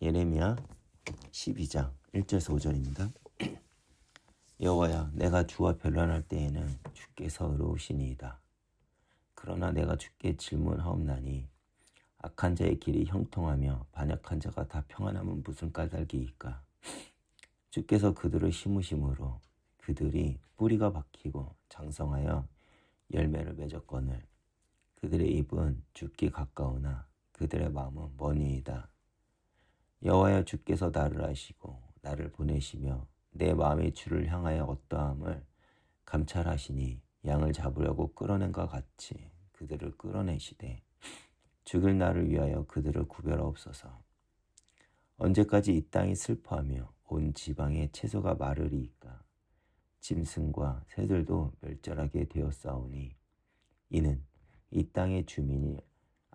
예레미야 12장 1절에서 5절입니다. 여호와야, 내가 주와 변론할 때에는 주께서 의로우시니이다. 그러나 내가 주께 질문하옵나니 악한 자의 길이 형통하며 반역한 자가 다 평안함은 무슨 까닭이이까? 주께서 그들을 심으심으로 그들이 뿌리가 박히고 장성하여 열매를 맺었거늘 그들의 입은 죽기 가까우나 그들의 마음은 머니이다. 여호와여, 주께서 나를 아시고 나를 보내시며 내 마음이 주를 향하여 어떠함을 감찰하시니 양을 잡으려고 끌어낸과 같이 그들을 끌어내시되 죽일 나를 위하여 그들을 구별하옵소서. 언제까지 이 땅이 슬퍼하며 온 지방의 채소가 마르리이까? 짐승과 새들도 멸절하게 되었사오니 이는 이 땅의 주민이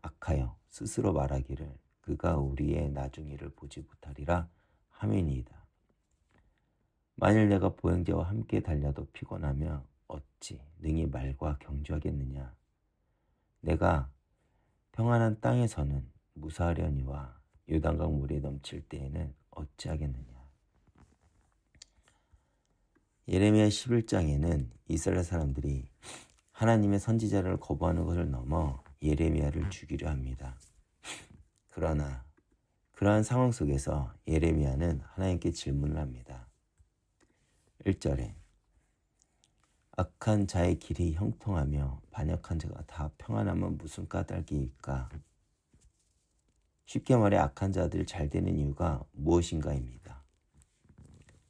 악하여 스스로 말하기를 그가 우리의 나중일을 보지 못하리라 하매니이다. 만일 내가 보행자와 함께 달려도 피곤하며 어찌 능히 말과 경주하겠느냐? 내가 평안한 땅에서는 무사하려니와 요단강 물이 넘칠 때에는 어찌하겠느냐? 예레미야 11장에는 이스라엘 사람들이 하나님의 선지자를 거부하는 것을 넘어 예레미야를 죽이려 합니다. 그러나 그러한 상황 속에서 예레미야는 하나님께 질문을 합니다. 1절에 악한 자의 길이 형통하며 반역한 자가 다 평안하면 무슨 까닭이일까? 쉽게 말해 악한 자들이 잘 되는 이유가 무엇인가입니다.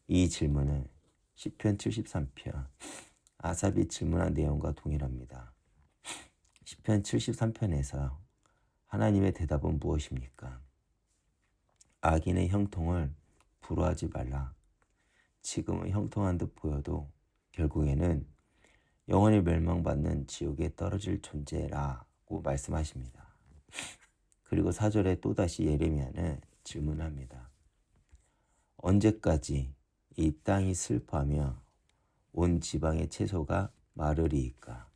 이 질문은 시편 73편 아삽이 질문한 내용과 동일합니다. 시편 73편에서 하나님의 대답은 무엇입니까? 악인의 형통을 부러워하지 말라. 지금은 형통한 듯 보여도 결국에는 영원히 멸망받는 지옥에 떨어질 존재라고 말씀하십니다. 그리고 4절에 또다시 예레미야는 질문합니다. 언제까지 이 땅이 슬퍼하며 온 지방의 채소가 마르리이까?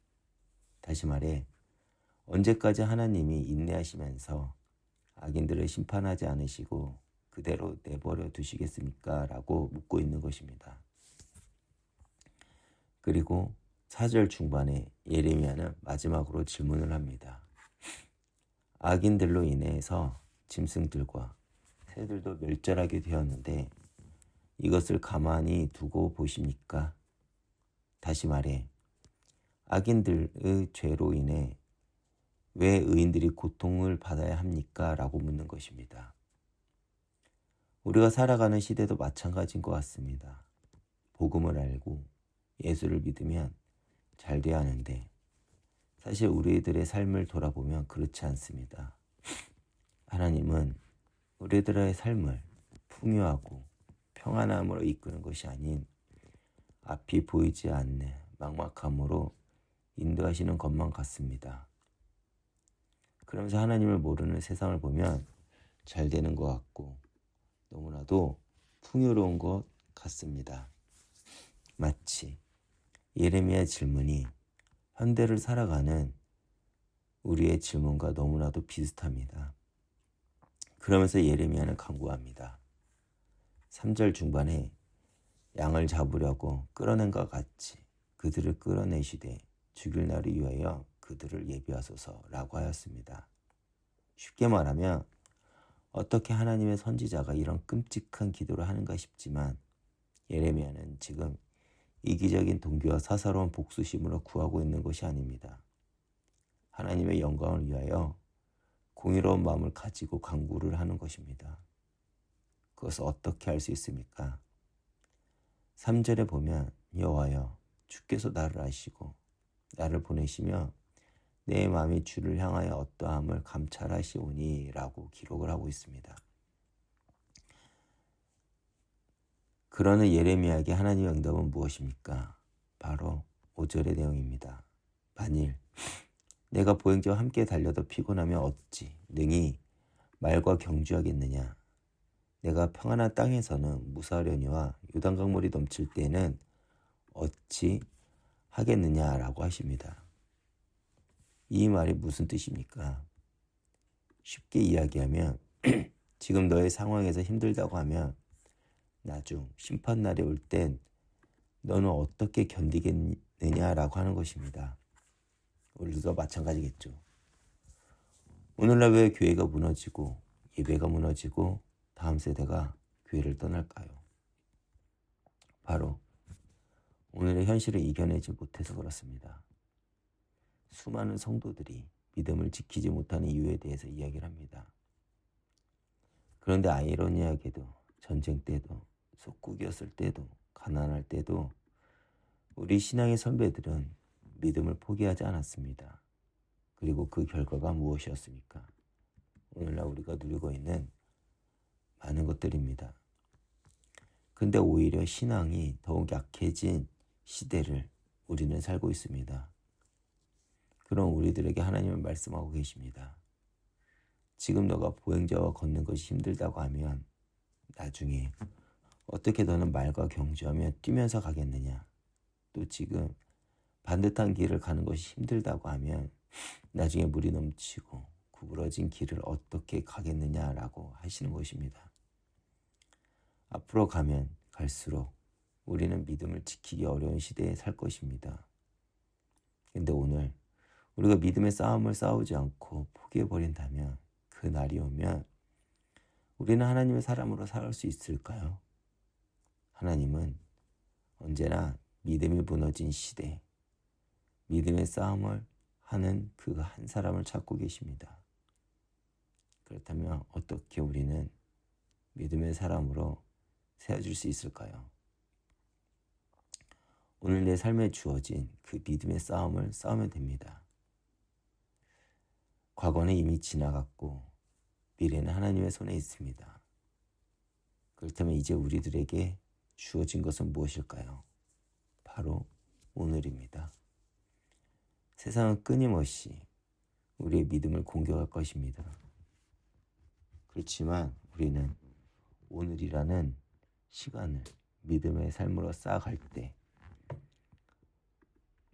다시 말해 언제까지 하나님이 인내하시면서 악인들을 심판하지 않으시고 그대로 내버려 두시겠습니까? 라고 묻고 있는 것입니다. 그리고 4절 중반에 예레미야는 마지막으로 질문을 합니다. 악인들로 인해서 짐승들과 새들도 멸절하게 되었는데 이것을 가만히 두고 보십니까? 다시 말해 악인들의 죄로 인해 왜 의인들이 고통을 받아야 합니까? 라고 묻는 것입니다. 우리가 살아가는 시대도 마찬가지인 것 같습니다. 복음을 알고 예수를 믿으면 잘 돼야 하는데 사실 우리들의 삶을 돌아보면 그렇지 않습니다. 하나님은 우리들의 삶을 풍요하고 평안함으로 이끄는 것이 아닌 앞이 보이지 않는 막막함으로 인도하시는 것만 같습니다. 그러면서 하나님을 모르는 세상을 보면 잘 되는 것 같고 너무나도 풍요로운 것 같습니다. 마치 예레미야의 질문이 현대를 살아가는 우리의 질문과 너무나도 비슷합니다. 그러면서 예레미야는 간구합니다. 3절 중반에 양을 잡으려고 끌어낸 것 같이 그들을 끌어내시되 죽일 날을 위하여 그들을 예비하소서라고 하였습니다. 쉽게 말하면 어떻게 하나님의 선지자가 이런 끔찍한 기도를 하는가 싶지만 예레미야는 지금 이기적인 동기와 사사로운 복수심으로 구하고 있는 것이 아닙니다. 하나님의 영광을 위하여 공의로운 마음을 가지고 간구를 하는 것입니다. 그것을 어떻게 할 수 있습니까? 3절에 보면 여호와여, 주께서 나를 아시고 나를 보내시며 내 마음이 주를 향하여 어떠함을 감찰하시오니 라고 기록을 하고 있습니다. 그러는 예레미야에게 하나님의 응답은 무엇입니까? 바로 5절의 내용입니다. 만일 내가 보행자와 함께 달려도 피곤하면 어찌 능히 말과 경주하겠느냐? 내가 평안한 땅에서는 무사하려니와 요단강물이 넘칠 때는 어찌 하겠느냐라고 하십니다. 이 말이 무슨 뜻입니까? 쉽게 이야기하면 지금 너의 상황에서 힘들다고 하면 나중 심판날이 올 땐 너는 어떻게 견디겠느냐라고 하는 것입니다. 우리도 마찬가지겠죠. 오늘날 왜 교회가 무너지고 예배가 무너지고 다음 세대가 교회를 떠날까요? 바로 오늘의 현실을 이겨내지 못해서 그렇습니다. 수많은 성도들이 믿음을 지키지 못하는 이유에 대해서 이야기를 합니다. 그런데 아이러니하게도 전쟁 때도 속국이었을 때도 가난할 때도 우리 신앙의 선배들은 믿음을 포기하지 않았습니다. 그리고 그 결과가 무엇이었습니까? 오늘날 우리가 누리고 있는 많은 것들입니다. 근데 오히려 신앙이 더욱 약해진 시대를 우리는 살고 있습니다. 그럼 우리들에게 하나님은 말씀하고 계십니다. 지금 너가 보행자와 걷는 것이 힘들다고 하면 나중에 어떻게 너는 말과 경주하며 뛰면서 가겠느냐? 또 지금 반듯한 길을 가는 것이 힘들다고 하면 나중에 물이 넘치고 구부러진 길을 어떻게 가겠느냐라고 하시는 것입니다. 앞으로 가면 갈수록 우리는 믿음을 지키기 어려운 시대에 살 것입니다. 근데 오늘 우리가 믿음의 싸움을 싸우지 않고 포기해버린다면 그 날이 오면 우리는 하나님의 사람으로 살 수 있을까요? 하나님은 언제나 믿음이 무너진 시대, 믿음의 싸움을 하는 그 한 사람을 찾고 계십니다. 그렇다면 어떻게 우리는 믿음의 사람으로 세워질 수 있을까요? 오늘 내 삶에 주어진 그 믿음의 싸움을 싸우면 됩니다. 과거는 이미 지나갔고 미래는 하나님의 손에 있습니다. 그렇다면 이제 우리들에게 주어진 것은 무엇일까요? 바로 오늘입니다. 세상은 끊임없이 우리의 믿음을 공격할 것입니다. 그렇지만 우리는 오늘이라는 시간을 믿음의 삶으로 쌓아갈 때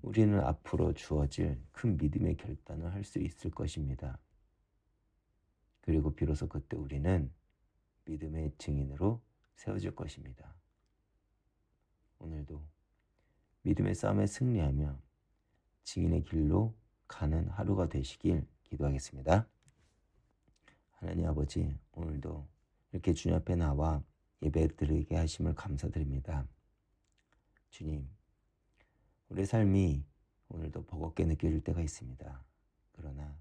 우리는 앞으로 주어질 큰 믿음의 결단을 할 수 있을 것입니다. 그리고 비로소 그때 우리는 믿음의 증인으로 세워질 것입니다. 오늘도 믿음의 싸움에 승리하며 증인의 길로 가는 하루가 되시길 기도하겠습니다. 하나님 아버지, 오늘도 이렇게 주님 앞에 나와 예배 드리게 하심을 감사드립니다. 주님, 우리의 삶이 오늘도 버겁게 느껴질 때가 있습니다. 그러나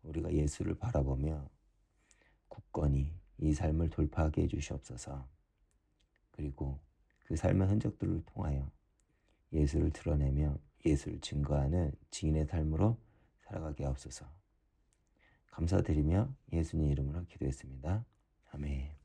우리가 예수를 바라보며 굳건히 이 삶을 돌파하게 해주시옵소서. 그리고 그 삶의 흔적들을 통하여 예수를 드러내며 예수를 증거하는 증인의 삶으로 살아가게 하옵소서. 감사드리며 예수님 이름으로 기도했습니다. 아멘.